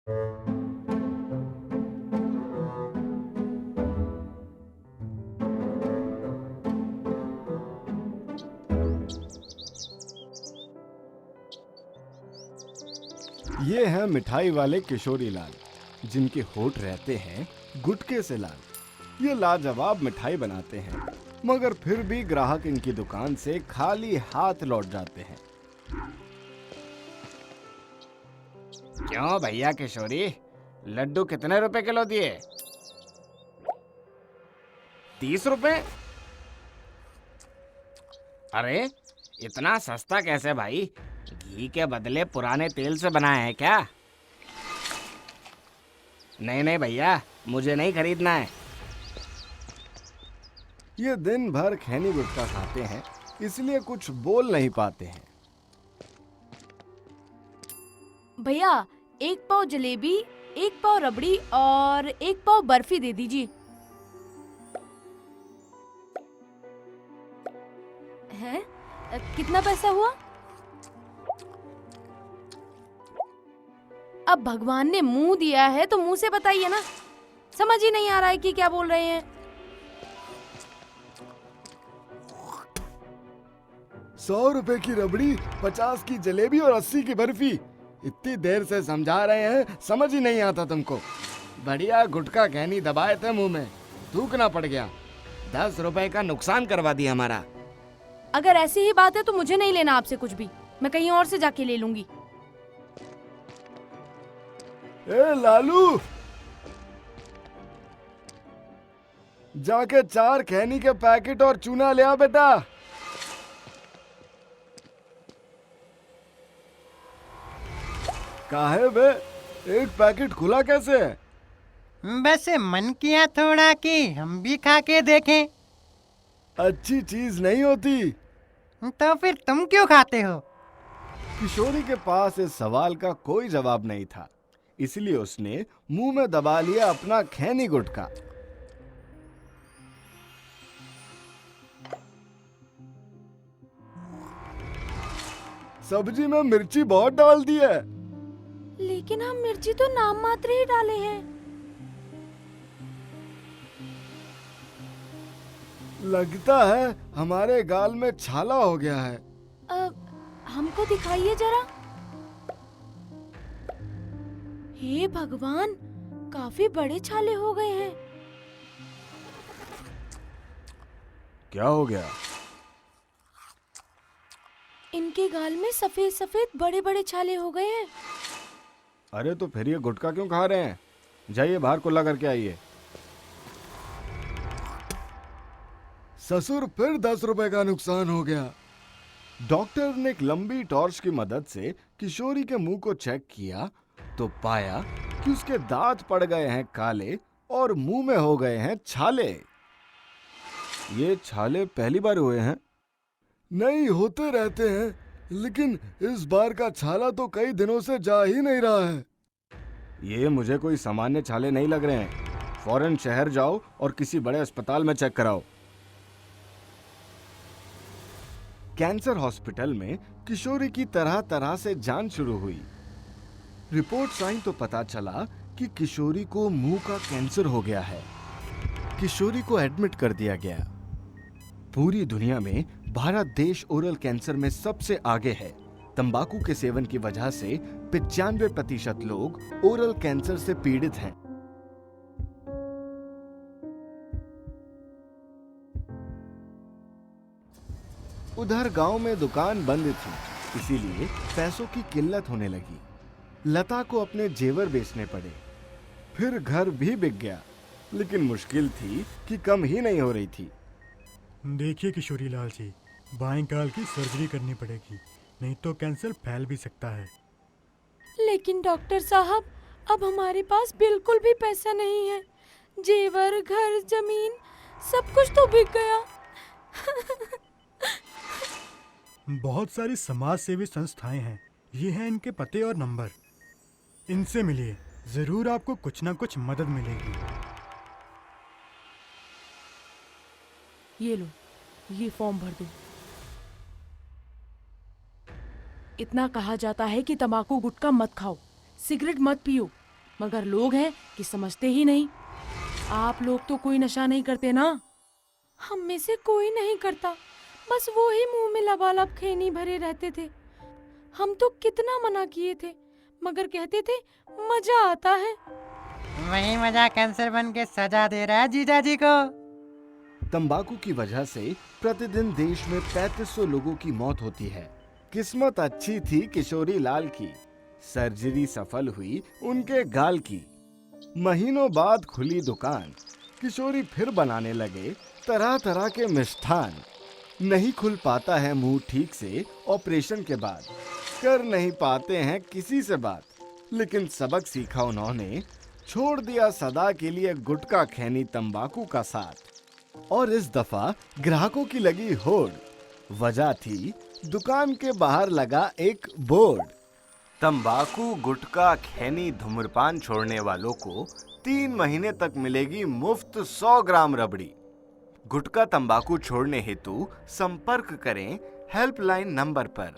ये है मिठाई वाले किशोरी लाल, जिनके होठ रहते हैं गुटके से लाल। ये लाजवाब मिठाई बनाते हैं, मगर फिर भी ग्राहक इनकी दुकान से खाली हाथ लौट जाते हैं। क्यों भैया किशोरी, लड्डू कितने रुपए किलो दिए? 30 रुपए? अरे इतना सस्ता कैसे भाई? घी के बदले पुराने तेल से बनाया है क्या? नहीं नहीं भैया, मुझे नहीं खरीदना है। ये दिन भर खैनी गुटखा खाते हैं, इसलिए कुछ बोल नहीं पाते हैं। भैया, 1 पाव जलेबी, 1 पाव रबड़ी और 1 पाव बर्फी दे दीजिए। है? कितना पैसा हुआ? अब भगवान ने मुंह दिया है तो मुंह से बताइए ना। समझ ही नहीं आ रहा है कि क्या बोल रहे हैं। 100 रुपए की रबड़ी, 50 की जलेबी और 80 की बर्फी। इतनी देर से समझा रहे हैं, समझ ही नहीं आता तुमको। बढ़िया गुटखा खैनी दबाए थे मुंह में, थूकना पड़ गया। 10 रुपए का नुकसान करवा दिया हमारा। अगर ऐसी ही बात है तो मुझे नहीं लेना आपसे कुछ भी, मैं कहीं और से जाके ले लूंगी। ए लालू, जाके 4 खैनी के पैकेट और चूना ले आ बेटा। काहे बे, एक पैकेट खुला कैसे है? वैसे मन किया थोड़ा कि हम भी खा के देखें। अच्छी चीज नहीं होती। तो फिर तुम क्यों खाते हो? किशोरी के पास इस सवाल का कोई जवाब नहीं था, इसलिए उसने मुंह में दबा लिया अपना खैनी गुटखा। सब्जी में मिर्ची बहुत डाल दी है। लेकिन हम मिर्ची तो नाम मात्र ही डाले हैं। लगता है हमारे गाल में छाला हो गया है। हमको दिखाइए जरा। हे भगवान, काफी बड़े छाले हो गए हैं। क्या हो गया? इनके गाल में सफेद सफेद बड़े बड़े छाले हो गए हैं। अरे तो फिर ये गुटखा क्यों खा रहे हैं? जाइए बाहर कुल्ला करके आइए। ससुर, फिर 10 रुपए का नुकसान हो गया। डॉक्टर ने एक लंबी टॉर्च की मदद से किशोरी के मुंह को चेक किया तो पाया कि उसके दांत पड़ गए हैं काले और मुंह में हो गए हैं छाले। ये छाले पहली बार हुए हैं? नहीं, होते रहते हैं, लेकिन इस बार का छाला तो कई दिनों से जा ही नहीं रहा है। ये मुझे कोई सामान्य छाले नहीं लग रहे हैं। फौरन शहर जाओ और किसी बड़े अस्पताल में चेक कराओ। कैंसर हॉस्पिटल में किशोरी की तरह तरह से जांच शुरू हुई। रिपोर्ट्स आई तो पता चला कि किशोरी को मुंह का कैंसर हो गया है। किशोरी को एडमिट कर दिया गया। पूरी दुनिया में भारत देश ओरल कैंसर में सबसे आगे है। तंबाकू के सेवन की वजह से 95% लोग ओरल कैंसर से पीड़ित हैं। उधर गांव में दुकान बंद थी, इसीलिए पैसों की किल्लत होने लगी। लता को अपने जेवर बेचने पड़े। फिर घर भी बिक गया, लेकिन मुश्किल थी कि कम ही नहीं हो रही थी। देखिए किशोरी लाल जी, बाएं गाल की सर्जरी करनी पड़ेगी, नहीं तो कैंसर फैल भी सकता है। लेकिन डॉक्टर साहब, अब हमारे पास बिल्कुल भी पैसा नहीं है। जेवर, घर, जमीन सब कुछ तो बिक गया। बहुत सारी समाज सेवी संस्थाएं हैं, ये हैं इनके पते और नंबर। इनसे मिलिए, जरूर आपको कुछ ना कुछ मदद मिलेगी। ये लो, ये फॉर्म भर दो। इतना कहा जाता है कि तंबाकू गुटखा मत खाओ, सिगरेट मत पियो, मगर लोग हैं कि समझते ही नहीं। आप लोग तो कोई नशा नहीं करते ना? हम में से कोई नहीं करता, बस वो ही मुंह में लबालब खैनी भरे रहते थे। हम तो कितना मना किए थे, मगर कहते थे मजा आता है। वही मजा कैंसर बन के सजा दे रहा है जीजा जी को। तंबाकू की वजह से प्रतिदिन देश में 3500 लोगों की मौत होती है। किस्मत अच्छी थी किशोरी लाल की, सर्जरी सफल हुई उनके गाल की। महीनों बाद खुली दुकान, किशोरी फिर बनाने लगे तरह तरह के मिष्ठान। नहीं खुल पाता है मुंह ठीक से ऑपरेशन के बाद, कर नहीं पाते हैं किसी से बात, लेकिन सबक सीखा उन्होंने, छोड़ दिया सदा के लिए गुटखा खैनी तंबाकू का साथ। और इस दफा ग्राहकों की लगी होड़, वजह थी दुकान के बाहर लगा एक बोर्ड। तंबाकू गुटखा खैनी धूम्रपान छोड़ने वालों को 3 महीने तक मिलेगी मुफ्त 100 ग्राम रबड़ी। गुटखा तंबाकू छोड़ने हेतु संपर्क करें हेल्पलाइन नंबर पर।